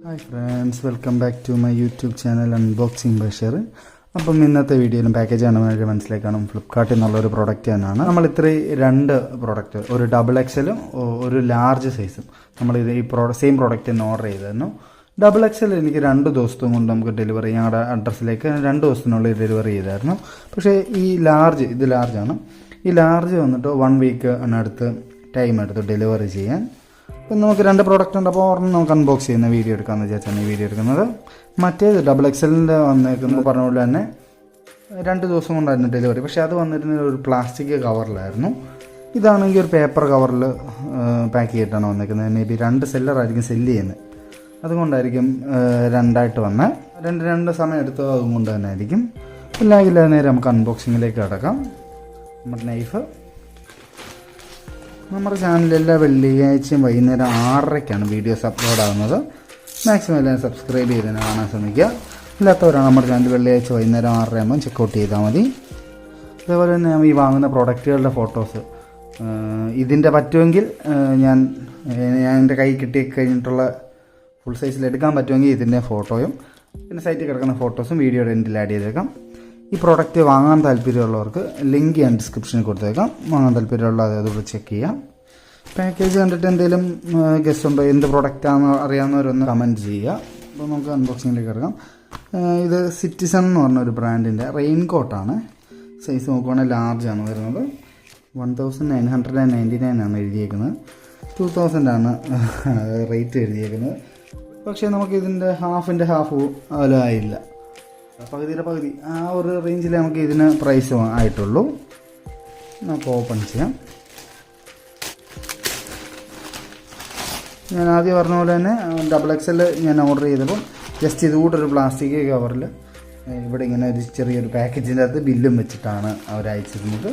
Hi friends, welcome back to my YouTube channel Unboxing by Sharon. അപ്പം ഇന്നത്തെ വീഡിയോയിലും package ആണ് മനസ്സിലാക്കണം. ഫ്ലിപ്കാർട്ടിൽ നിന്നുള്ളൊരു പ്രോഡക്റ്റ് തന്നെയാണ്. നമ്മൾ ഇത്രയും രണ്ട് പ്രോഡക്റ്റ്, ഒരു ഡബിൾ എക്സലും ഒരു ലാർജ് സൈസും നമ്മൾ ഈ സെയിം പ്രോഡക്റ്റ് തന്നെ ഓർഡർ ചെയ്തായിരുന്നു. ഡബിൾ എക്സൽ എനിക്ക് 2 ദിവസത്തും കൊണ്ട് നമുക്ക് ഡെലിവറി ഞങ്ങളുടെ അഡ്രസ്സിലേക്ക് 2 ദിവസത്തിനുള്ളിൽ ഡെലിവറി ചെയ്തായിരുന്നു. പക്ഷേ ഈ ലാർജ്, ഇത് ലാർജാണ്. ഈ ലാർജ് വന്നിട്ട് 1 വീക്ക് അടുത്ത് ടൈം എടുത്ത് ഡെലിവറി ചെയ്യാൻ. അപ്പം നമുക്ക് 2 പ്രോഡക്റ്റ് ഉണ്ട്. അപ്പോൾ ഒരെണ്ണം നമുക്ക് അൺബോക്സ് ചെയ്യുന്ന വീഡിയോ എടുക്കാമെന്ന് വിചാരിച്ചാണ് ഈ വീഡിയോ എടുക്കുന്നത്. മറ്റേത് ഡബിൾ എക്സലിൻ്റെ വന്നേക്കുന്നത് പറഞ്ഞ പോലെ തന്നെ 2 ദിവസം കൊണ്ടായിരുന്നു ഡെലിവറി. പക്ഷേ അത് വന്നിരുന്ന ഒരു പ്ലാസ്റ്റിക് കവറിലായിരുന്നു. ഇതാണെങ്കിൽ ഒരു പേപ്പർ കവറിൽ പാക്ക് ചെയ്തിട്ടാണ് വന്നേക്കുന്നത്. മേ ബി 2 സെല്ലറായിരിക്കും സെല്ല് ചെയ്യുന്നത്. അതുകൊണ്ടായിരിക്കും 2ആയിട്ട് വന്നത്. 2 സമയം എടുത്തത് അതുകൊണ്ട് തന്നെ ആയിരിക്കും. ഇല്ലാതെ നേരെ നമുക്ക് അൺബോക്സിങ്ങിലേക്ക് കിടക്കാം. നമ്മുടെ നൈഫ് നമ്മുടെ ചാനലിൽ എല്ലാ വെള്ളിയാഴ്ചയും വൈകുന്നേരം 6:30ക്കാണ് വീഡിയോസ് അപ്ലോഡ് ആകുന്നത്. മാക്സിമം എല്ലാവരും സബ്സ്ക്രൈബ് ചെയ്തതിന് കാണാൻ ശ്രമിക്കുക. ഇല്ലാത്തവരാണ് നമ്മുടെ ചാനൽ വെള്ളിയാഴ്ച വൈകുന്നേരം 6:30 ആകുമ്പോൾ ചെക്കൗട്ട് ചെയ്താൽ മതി. അതേപോലെ തന്നെ ഈ വാങ്ങുന്ന പ്രോഡക്റ്റുകളുടെ ഫോട്ടോസ് ഇതിൻ്റെ പറ്റുമെങ്കിൽ ഞാൻ എൻ്റെ കൈ കിട്ടിക്കഴിഞ്ഞിട്ടുള്ള ഫുൾ സൈസിൽ എടുക്കാൻ പറ്റുമെങ്കിൽ ഇതിൻ്റെ ഫോട്ടോയും പിന്നെ സൈറ്റിൽ കിടക്കുന്ന ഫോട്ടോസും വീഡിയോയുടെ എൻഡിൽ ആഡ് ചെയ്തേക്കാം. ഈ പ്രോഡക്റ്റ് വാങ്ങാൻ താല്പര്യമുള്ളവർക്ക് ലിങ്ക് ഞാൻ ഡിസ്ക്രിപ്ഷനിൽ കൊടുത്തേക്കാം. വാങ്ങാൻ താല്പര്യമുള്ള അതുകൂടെ ചെക്ക് ചെയ്യാം. പാക്കേജ് കണ്ടിട്ട് എന്തെങ്കിലും ഗസ്റ്റ് ഉണ്ടോ, എന്ത് പ്രോഡക്റ്റാണെന്ന് അറിയാവുന്നവരൊന്ന് കമൻറ്റ് ചെയ്യുക. അപ്പോൾ നമുക്ക് അൺബോക്സിങ്ങിലേക്ക് കിടക്കാം. ഇത് സിറ്റിസൺ എന്ന് പറഞ്ഞൊരു ബ്രാൻഡിൻ്റെ റെയിൻ കോട്ടാണ്. സൈസ് നോക്കുവാണെങ്കിൽ ലാർജാണ് വരുന്നത്. 1999 ആണ് എഴുതിയേക്കുന്നത്. 2000 ആണ് റേറ്റ് എഴുതിയേക്കുന്നത്. പക്ഷേ നമുക്ക് ഇതിൻ്റെ ഹാഫിൻ്റെ ഹാഫ് പോലും ആയില്ല. പകുതിയുടെ പകുതി ആ ഒരു റേഞ്ചിൽ നമുക്ക് ഇതിന് പ്രൈസ് ആയിട്ടുള്ളൂ. നമുക്ക് ഓപ്പൺ ചെയ്യാം. ഞാൻ ആദ്യം പറഞ്ഞ പോലെ തന്നെ ഡബിൾ എക്സൽ ഞാൻ ഓർഡർ ചെയ്തപ്പോൾ ജസ്റ്റ് ഇതുകൂടെ ഒരു പ്ലാസ്റ്റിക് കവറിൽ ഇവിടെ ഇങ്ങനെ ഒരു ചെറിയൊരു പാക്കേജിൻ്റെ അകത്ത് ബില്ലും വെച്ചിട്ടാണ് അവർ അയച്ചിരുന്നത്.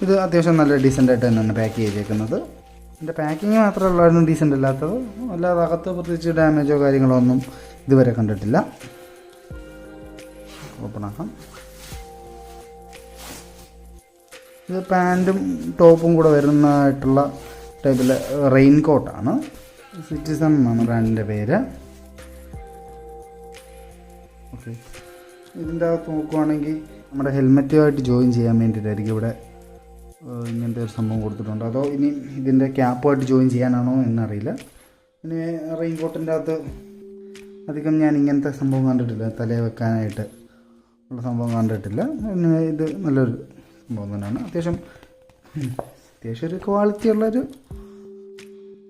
ഇത് അത്യാവശ്യം നല്ല ഡീസൻ്റായിട്ട് തന്നെയാണ് പാക്ക് ചെയ്തേക്കുന്നത്. ഇതിൻ്റെ പാക്കിങ് മാത്രമേ ഉള്ളായിരുന്നു ഡീസൻ്റ് അല്ലാത്തത്. അല്ലാതെ അകത്ത് പ്രത്യേകിച്ച് ഡാമേജോ കാര്യങ്ങളോ ഒന്നും ഇതുവരെ കണ്ടിട്ടില്ല. ഓപ്പൺ ആക്കാം. ഇത് പാൻറ്റും ടോപ്പും കൂടെ വരുന്നതായിട്ടുള്ള ടൈപ്പിൽ റെയിൻ കോട്ടാണ്. സിറ്റിസൺ എന്നാണ് ബ്രാൻഡിൻ്റെ പേര്. ഓക്കെ, ഇതിൻ്റെ അകത്ത് നോക്കുവാണെങ്കിൽ നമ്മുടെ ഹെൽമെറ്റുമായിട്ട് ജോയിൻ ചെയ്യാൻ വേണ്ടിയിട്ടായിരിക്കും ഇവിടെ ഇങ്ങനത്തെ ഒരു സംഭവം കൊടുത്തിട്ടുണ്ട്. അതോ ഇനി ഇതിൻ്റെ ക്യാപ്പുമായിട്ട് ജോയിൻ ചെയ്യാനാണോ എന്നറിയില്ല. പിന്നെ റെയിൻ കോട്ടിൻ്റെ അകത്ത് അധികം ഞാൻ ഇങ്ങനത്തെ സംഭവം കണ്ടിട്ടില്ല, തലയിൽ വെക്കാനായിട്ട് ഉള്ള സംഭവം കണ്ടിട്ടില്ല. പിന്നെ ഇത് നല്ലൊരു സംഭവം തന്നെയാണ്. അത്യാവശ്യം ഒരു ക്വാളിറ്റി ഉള്ളൊരു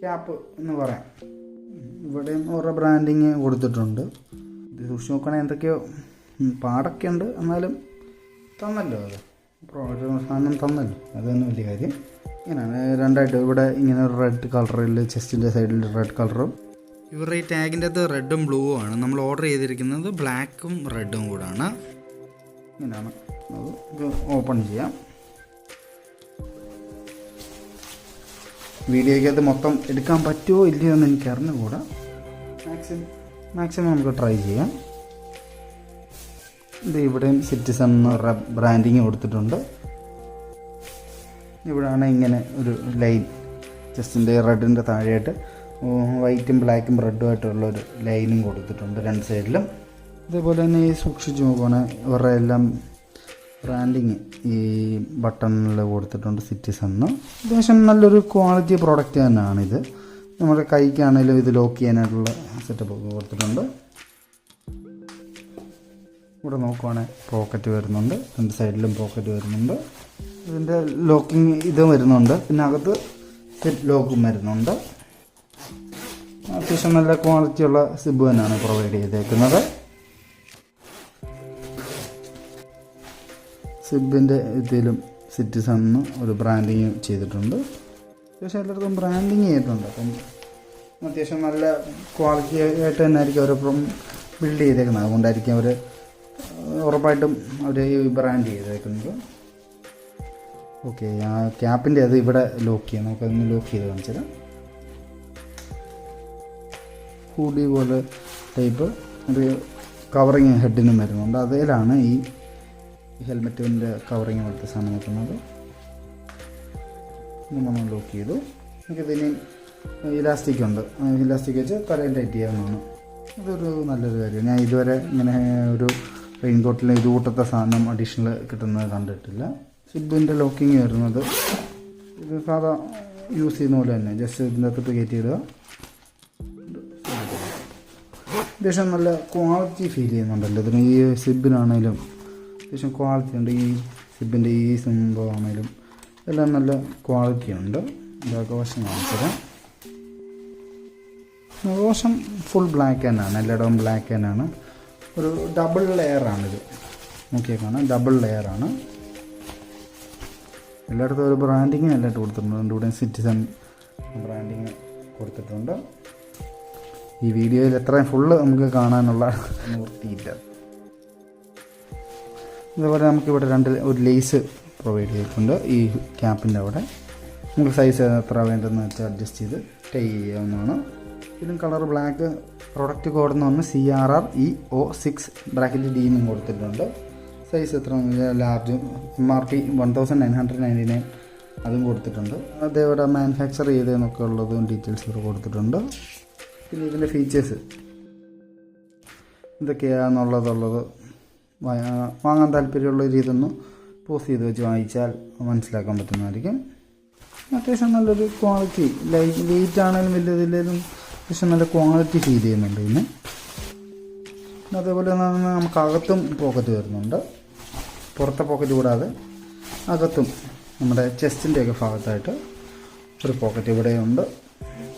ക്യാപ്പ് എന്ന് പറയാം. ഇവിടെയും ഓരോ ബ്രാൻഡിങ് കൊടുത്തിട്ടുണ്ട്. ഇത് സൂക്ഷിച്ച് നോക്കുകയാണെങ്കിൽ എന്തൊക്കെയോ പാടൊക്കെ ഉണ്ട്. എന്നാലും തന്നല്ലോ, അത് സാധനം തന്നല്ലോ, അത് തന്നെ വലിയ കാര്യം. ഇങ്ങനെയാണ് 2ആയിട്ട് ഇവിടെ ഇങ്ങനെ ഒരു റെഡ് കളറിൽ ചെസ്റ്റിൻ്റെ സൈഡിൽ റെഡ് കളറും ഇവരുടെ ഈ ടാഗിൻ്റെ അകത്ത് റെഡും ബ്ലൂവും ആണ്. നമ്മൾ ഓർഡർ ചെയ്തിരിക്കുന്നത് ബ്ലാക്കും റെഡും കൂടാണ്. ഇങ്ങനെയാണ് അത്. ഇത് ഓപ്പൺ ചെയ്യാം. വീഡിയോയ്ക്കകത്ത് മൊത്തം എടുക്കാൻ പറ്റുമോ ഇല്ലയോ എന്ന് എനിക്ക് അറിഞ്ഞുകൂടാ. മാക്സിമം നമുക്ക് ട്രൈ ചെയ്യാം. ഇത് ഇവിടെയും സിറ്റിസൺ എന്ന് ബ്രാൻഡിങ് കൊടുത്തിട്ടുണ്ട്. ഇവിടെയാണ് ഇങ്ങനെ ഒരു ലൈൻ ജസ്റ്റിൻ്റെ റെഡിൻ്റെ താഴെയായിട്ട് വൈറ്റും ബ്ലാക്കും റെഡുമായിട്ടുള്ളൊരു ലൈനും കൊടുത്തിട്ടുണ്ട് 2 സൈഡിലും. അതേപോലെ തന്നെ ഈ സൂക്ഷിച്ച് നോക്കുകയാണെങ്കിൽ ഇവരുടെ എല്ലാം ബ്രാൻഡിങ് ഈ ബട്ടണിൽ കൊടുത്തിട്ടുണ്ട് സിറ്റിസൺ. അത്യാവശ്യം നല്ലൊരു ക്വാളിറ്റി പ്രോഡക്റ്റ് തന്നെയാണിത്. നമ്മുടെ കൈക്കാണെങ്കിലും ഇത് ലോക്ക് ചെയ്യാനായിട്ടുള്ള സെറ്റപ്പ് ഒക്കെ കൊടുത്തിട്ടുണ്ട്. ഇവിടെ നോക്കുവാണെങ്കിൽ പോക്കറ്റ് വരുന്നുണ്ട്, 2 സൈഡിലും പോക്കറ്റ് വരുന്നുണ്ട്. ഇതിൻ്റെ ലോക്കിങ് ഇതും വരുന്നുണ്ട്. പിന്നെ അകത്ത് സെറ്റ് ലോക്കും വരുന്നുണ്ട്. അത്യാവശ്യം നല്ല ക്വാളിറ്റിയുള്ള സിബ് തന്നെയാണ് പ്രൊവൈഡ് ചെയ്തേക്കുന്നത്. സിബിൻ്റെ ഇതിലും സിറ്റിസൺ ഒരു ബ്രാൻഡിങ് ചെയ്തിട്ടുണ്ട്. അത്യാവശ്യം എല്ലായിടത്തും ബ്രാൻഡിങ് ചെയ്തിട്ടുണ്ട്. അപ്പം അത്യാവശ്യം നല്ല ക്വാളിറ്റി ആയിട്ട് തന്നെ ആയിരിക്കും അവരിപ്പം ബിൽഡ് ചെയ്തേക്കുന്നത്. അതുകൊണ്ടായിരിക്കും അവർ ഉറപ്പായിട്ടും അവർ ഈ ബ്രാൻഡ് ചെയ്തേക്കുന്നത്. ഓക്കെ, ആ ക്യാപ്പിൻ്റെ അത് ഇവിടെ ലോക്ക് ചെയ്യാം. നമുക്കതൊന്ന് ലോക്ക് ചെയ്ത് കാണിച്ചുതരാം. ഹൂഡി പോലെ ടൈപ്പ് ഒരു കവറിങ് ഹെഡിനും വരുന്നുണ്ട്. അതിലാണ് ഈ ഹെൽമെറ്റിൻ്റെ കവറിങ് പോലത്തെ സാധനം വെക്കുന്നത്. നമ്മൾ ലോക്ക് ചെയ്തു. നമുക്കിതിന് ഇലാസ്റ്റിക് ഉണ്ട്. ഇലാസ്റ്റിക് വെച്ച് തലയിൽ ടൈറ്റ് ചെയ്യാവുന്നതാണ്. അതൊരു നല്ലൊരു കാര്യമാണ്. ഞാൻ ഇതുവരെ ഇങ്ങനെ ഒരു റെയിൻ കോട്ടിൽ ഇത് കൂട്ടത്തെ സാധനം അഡീഷണൽ കിട്ടുന്നത് കണ്ടിട്ടില്ല. സിബിൻ്റെ ലോക്കിങ് വരുന്നത് ഇത് സാധാ യൂസ് ചെയ്യുന്ന പോലെ തന്നെ ജസ്റ്റ് ഇതിൻ്റെ അകത്തോട്ട് കയറ്റിയിടുക. അത്യാവശ്യം നല്ല ക്വാളിറ്റി ഫീൽ ചെയ്യുന്നുണ്ടല്ലോ ഇതിന്. ഈ സിബിനാണേലും അത്യാവശ്യം ക്വാളിറ്റി ഉണ്ട്. ഈ സിബിൻ്റെ ഈ സംഭവമാണേലും എല്ലാം നല്ല ക്വാളിറ്റി ഉണ്ട്. ഇതൊക്കെ വശം കാണിച്ചുതരാം. വശം ഫുൾ ബ്ലാക്ക് തന്നെയാണ്, എല്ലായിടവും ബ്ലാക്ക് തന്നെയാണ്. ഒരു ഡബിൾ ലെയറാണിത്, നോക്കിയാൽ കാണാം. ഡബിൾ ലെയറാണ്. എല്ലായിടത്തും ഒരു ബ്രാൻഡിങ് എല്ലായിട്ട് കൊടുത്തിട്ടുണ്ട്. എൻ്റെ കൂടെ സിറ്റിസൺ ബ്രാൻഡിങ് കൊടുത്തിട്ടുണ്ട്. ഈ വീഡിയോയിൽ എത്രയും ഫുള്ള് നമുക്ക് കാണാനുള്ള നിവൃത്തിയില്ല. അതുപോലെ നമുക്കിവിടെ ഒരു ലേസ് പ്രൊവൈഡ് ചെയ്തിട്ടുണ്ട് ഈ ക്യാപ്പിൻ്റെ അവിടെ. നമുക്ക് സൈസ് എത്ര വേണ്ടതെന്ന് വെച്ചാൽ അഡ്ജസ്റ്റ് ചെയ്ത് ടൈ ചെയ്യാവുന്നതാണ്. ഇതിലും കളർ ബ്ലാക്ക്. പ്രൊഡക്റ്റ് കോഡ് എന്ന് പറഞ്ഞാൽ CRREO6 ബ്രാക്കറ്റ് D കൊടുത്തിട്ടുണ്ട്. സൈസ് എത്ര ലാർജ്. MRP 1999 അതും കൊടുത്തിട്ടുണ്ട്. അതേപോലെ മാനുഫാക്ചർ ചെയ്തതെന്നൊക്കെ ഉള്ളതും ഡീറ്റെയിൽസ് ഇവിടെ കൊടുത്തിട്ടുണ്ട്. പിന്നെ ഇതിൻ്റെ ഫീച്ചേഴ്സ് എന്തൊക്കെയാണെന്നുള്ളത് വാങ്ങാൻ താല്പര്യമുള്ള ഇതൊന്ന് പോസ് ചെയ്ത് വെച്ച് വാങ്ങിച്ചാൽ മനസ്സിലാക്കാൻ പറ്റുന്നതായിരിക്കും. അത്യാവശ്യം നല്ലൊരു ക്വാളിറ്റി, വെയിറ്റ് ആണെങ്കിലും വലിയതിലും അത്യാവശ്യം നല്ല ക്വാളിറ്റി ഫീൽ ചെയ്യുന്നുണ്ട് ഇതിന്. അതേപോലെ നമുക്ക് അകത്തും പോക്കറ്റ് വരുന്നുണ്ട്. പുറത്തെ പോക്കറ്റ് കൂടാതെ അകത്തും നമ്മുടെ ചെസ്റ്റിൻ്റെയൊക്കെ ഭാഗത്തായിട്ട് ഒരു പോക്കറ്റ് ഇവിടെയുണ്ട്.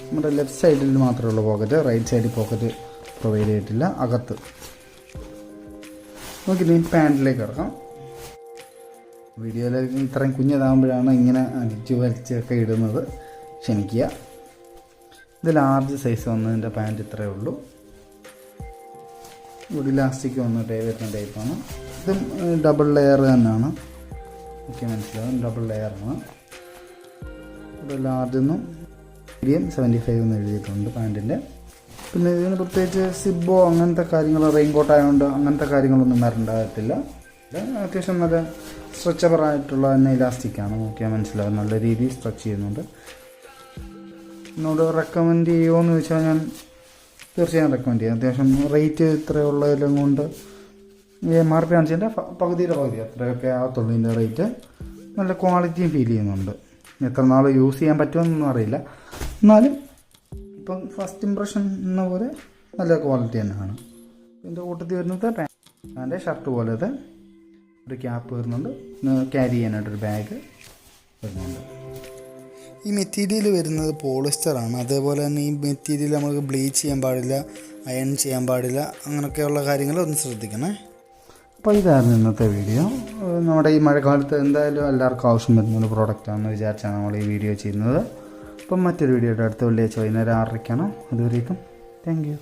നമ്മുടെ ലെഫ്റ്റ് സൈഡിൽ മാത്രമേ ഉള്ളൂ പോക്കറ്റ്, റൈറ്റ് സൈഡിൽ പോക്കറ്റ് പ്രൊവൈഡ് ചെയ്തിട്ടില്ല. അകത്ത് നമുക്കിനി പാൻറ്റിലേക്ക് ഇറക്കാം. വീഡിയോയിൽ ഇത്രയും കുഞ്ഞതാകുമ്പോഴാണ് ഇങ്ങനെ അടിച്ച് വലിച്ചൊക്കെ ഇടുന്നത്, ക്ഷമിക്കുക. ഇത് ലാർജ് സൈസ് വന്നതിൻ്റെ പാൻറ്റ് ഇത്രയേ ഉള്ളൂ. ഇവിടെ ഇലാസ്റ്റിക് വന്നിട്ട് വരുന്ന ടൈപ്പാണ്. ഇതും ഡബിൾ ലെയർ തന്നെയാണ്. ഓക്കെ, മനസ്സിലാവും. ഡബിൾ ലെയറാണ്. ഇവിടെ ലാർജെന്നും മീഡിയം 75 എന്ന് എഴുതിയിട്ടുണ്ട് പാൻറ്റിൻ്റെ. പിന്നെ ഇതിന് പ്രത്യേകിച്ച് സിബോ അങ്ങനത്തെ കാര്യങ്ങൾ, റെയിൻ കോട്ട് ആയതുകൊണ്ട് അങ്ങനത്തെ കാര്യങ്ങളൊന്നും വരണ്ടാകത്തില്ല. അത്യാവശ്യം നല്ല സ്ട്രെച്ചബിളായിട്ടുള്ള തന്നെ ഇലാസ്റ്റിക്കാണ്. നോക്കിയാൽ മനസ്സിലാവും. നല്ല രീതിയിൽ സ്ട്രെച്ച് ചെയ്യുന്നുണ്ട്. എന്നോട് റെക്കമെൻഡ് ചെയ്യുമോ എന്ന് ചോദിച്ചാൽ ഞാൻ തീർച്ചയായും റെക്കമെൻഡ് ചെയ്യാം. അത്യാവശ്യം റേറ്റ് ഇത്രയുള്ളതിലും കൊണ്ട് MRP കാണിച്ചതിൻ്റെ പകുതിയുടെ പകുതി അത്രയൊക്കെ ആകത്തുള്ളൂ ഇതിൻ്റെ റേറ്റ്. നല്ല ക്വാളിറ്റിയും ഫീൽ ചെയ്യുന്നുണ്ട്. എത്ര നാൾ യൂസ് ചെയ്യാൻ പറ്റുമെന്നൊന്നും അറിയില്ല, എന്നാലും ഇപ്പം ഫസ്റ്റ് ഇംപ്രഷൻ എന്ന പോലെ നല്ല ക്വാളിറ്റി തന്നെയാണ്. ഇതിൻ്റെ കൂട്ടത്തിൽ വരുന്നത് പാൻറ്റ് ഷർട്ട് പോലത്തെ ഒരു ക്യാപ്പ് വരുന്നുണ്ട്. ക്യാരി ചെയ്യാനായിട്ടൊരു ബാഗ് വരുന്നുണ്ട്. ഈ മെറ്റീരിയൽ വരുന്നത് പോളിസ്റ്ററാണ്. അതേപോലെ തന്നെ ഈ മെറ്റീരിയൽ നമുക്ക് ബ്ലീച്ച് ചെയ്യാൻ പാടില്ല, അയൺ ചെയ്യാൻ പാടില്ല, അങ്ങനെയൊക്കെയുള്ള കാര്യങ്ങൾ ഒന്ന് ശ്രദ്ധിക്കണേ. അപ്പോൾ ഇതായിരുന്നു ഇന്നത്തെ വീഡിയോ. നമ്മുടെ ഈ മഴക്കാലത്ത് എന്തായാലും എല്ലാവർക്കും ആവശ്യം വരുന്നൊരു പ്രോഡക്റ്റാണെന്ന് വിചാരിച്ചാണ് നമ്മൾ ഈ വീഡിയോ ചെയ്യുന്നത്. അപ്പം മറ്റൊരു വീഡിയോയുടെ അടുത്ത വെള്ളിയാഴ്ച വൈകുന്നേരം 6:30. അതുവരേക്കും താങ്ക് യു.